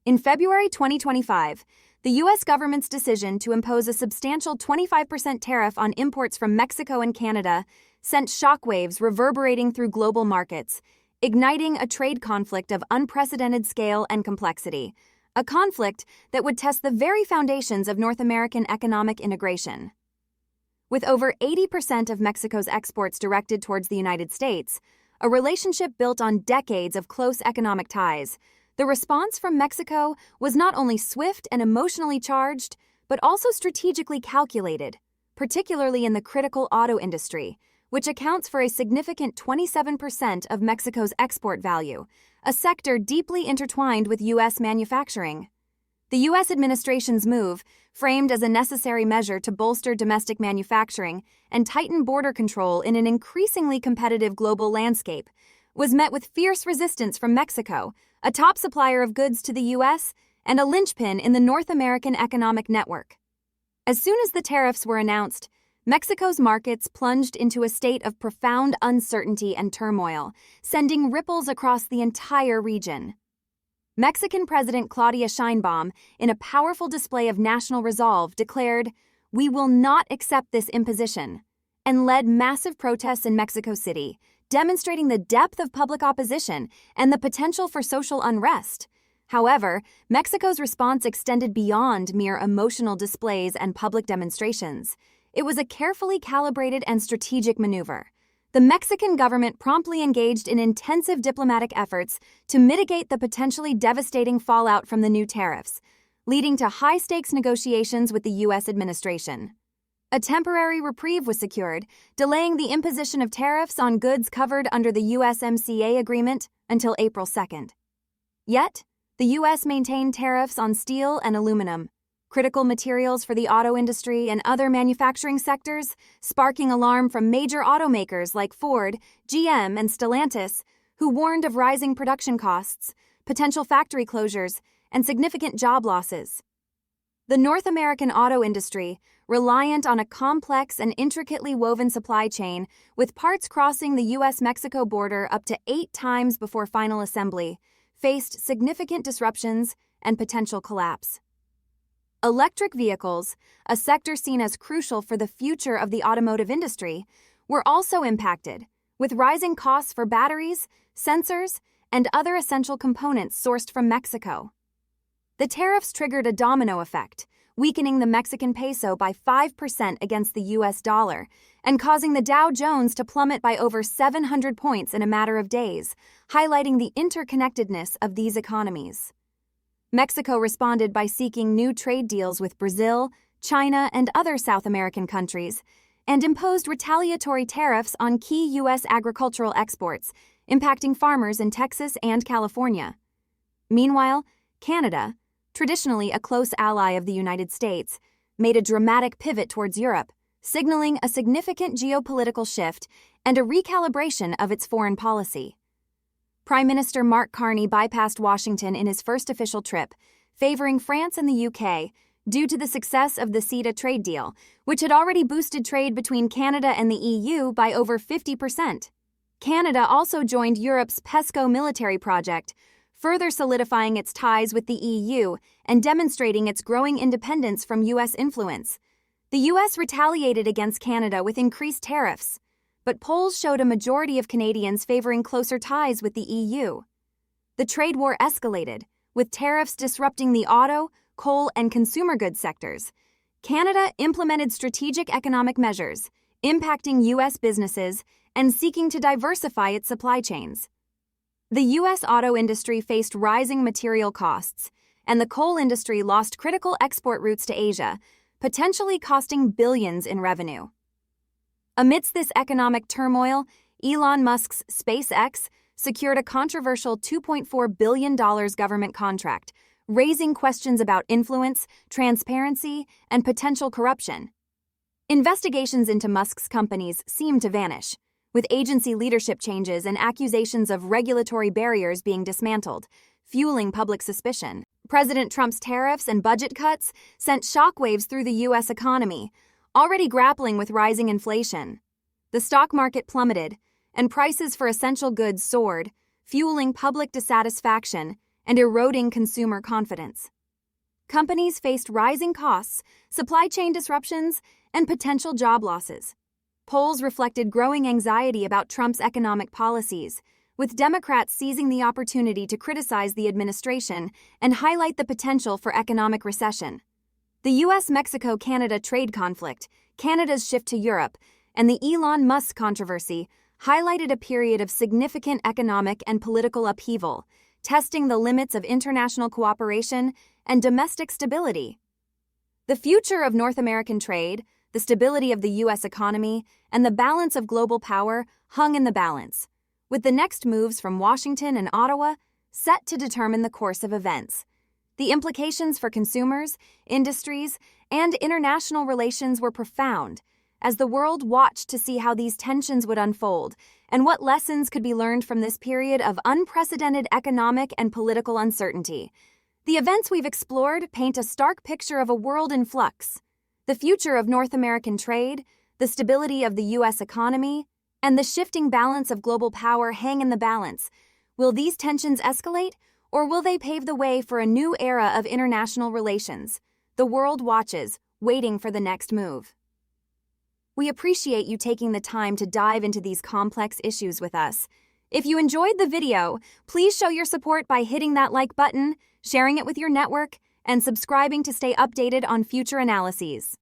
In February 2025, the U.S. government's decision to impose a substantial 25% tariff on imports from Mexico and Canada sent shockwaves reverberating through global markets, igniting a trade conflict of unprecedented scale and complexity, a conflict that would test the very foundations of North American economic integration. With over 80% of Mexico's exports directed towards the United States, a relationship built on decades of close economic ties, the response from Mexico was not only swift and emotionally charged, but also strategically calculated, particularly in the critical auto industry, which accounts for a significant 27% of Mexico's export value, a sector deeply intertwined with U.S. manufacturing. The U.S. administration's move, framed as a necessary measure to bolster domestic manufacturing and tighten border control in an increasingly competitive global landscape, was met with fierce resistance from Mexico, a top supplier of goods to the U.S. and a linchpin in the North American economic network. As soon as the tariffs were announced, Mexico's markets plunged into a state of profound uncertainty and turmoil, sending ripples across the entire region. Mexican President Claudia Sheinbaum, in a powerful display of national resolve, declared, "We will not accept this imposition," and led massive protests in Mexico City, demonstrating the depth of public opposition and the potential for social unrest. However, Mexico's response extended beyond mere emotional displays and public demonstrations. It was a carefully calibrated and strategic maneuver. The Mexican government promptly engaged in intensive diplomatic efforts to mitigate the potentially devastating fallout from the new tariffs, leading to high-stakes negotiations with the U.S. administration. A temporary reprieve was secured, delaying the imposition of tariffs on goods covered under the USMCA agreement until April 2nd. Yet, the U.S. maintained tariffs on steel and aluminum, critical materials for the auto industry and other manufacturing sectors, sparking alarm from major automakers like Ford, GM, and Stellantis, who warned of rising production costs, potential factory closures, and significant job losses. The North American auto industry, reliant on a complex and intricately woven supply chain, with parts crossing the U.S.-Mexico border up to 8 times before final assembly, faced significant disruptions and potential collapse. Electric vehicles, a sector seen as crucial for the future of the automotive industry, were also impacted, with rising costs for batteries, sensors, and other essential components sourced from Mexico. The tariffs triggered a domino effect, weakening the Mexican peso by 5% against the U.S. dollar and causing the Dow Jones to plummet by over 700 points in a matter of days, highlighting the interconnectedness of these economies. Mexico responded by seeking new trade deals with Brazil, China, and other South American countries, and imposed retaliatory tariffs on key U.S. agricultural exports, impacting farmers in Texas and California. Meanwhile, Canada, traditionally a close ally of the United States, made a dramatic pivot towards Europe, signaling a significant geopolitical shift and a recalibration of its foreign policy. Prime Minister Mark Carney bypassed Washington in his first official trip, favoring France and the UK due to the success of the CETA trade deal, which had already boosted trade between Canada and the EU by over 50%. Canada also joined Europe's PESCO military project, further solidifying its ties with the EU and demonstrating its growing independence from U.S. influence. The U.S. retaliated against Canada with increased tariffs, but polls showed a majority of Canadians favoring closer ties with the EU. The trade war escalated, with tariffs disrupting the auto, coal, and consumer goods sectors. Canada implemented strategic economic measures, impacting U.S. businesses and seeking to diversify its supply chains. The U.S. auto industry faced rising material costs, and the coal industry lost critical export routes to Asia, potentially costing billions in revenue. Amidst this economic turmoil, Elon Musk's SpaceX secured a controversial $2.4 billion government contract, raising questions about influence, transparency, and potential corruption. Investigations into Musk's companies seem to vanish, with agency leadership changes and accusations of regulatory barriers being dismantled, fueling public suspicion. President Trump's tariffs and budget cuts sent shockwaves through the U.S. economy, already grappling with rising inflation. The stock market plummeted, and prices for essential goods soared, fueling public dissatisfaction and eroding consumer confidence. Companies faced rising costs, supply chain disruptions, and potential job losses. Polls reflected growing anxiety about Trump's economic policies, with Democrats seizing the opportunity to criticize the administration and highlight the potential for economic recession. The U.S.-Mexico-Canada trade conflict, Canada's shift to Europe, and the Elon Musk controversy highlighted a period of significant economic and political upheaval, testing the limits of international cooperation and domestic stability. The future of North American trade, the stability of the U.S. economy, and the balance of global power hung in the balance, with the next moves from Washington and Ottawa set to determine the course of events. The implications for consumers, industries, and international relations were profound, as the world watched to see how these tensions would unfold and what lessons could be learned from this period of unprecedented economic and political uncertainty. The events we've explored paint a stark picture of a world in flux. The future of North American trade, the stability of the U.S. economy, and the shifting balance of global power hang in the balance. Will these tensions escalate, or will they pave the way for a new era of international relations? The world watches, waiting for the next move. We appreciate you taking the time to dive into these complex issues with us. If you enjoyed the video, please show your support by hitting that like button, sharing it with your network, and subscribing to stay updated on future analyses.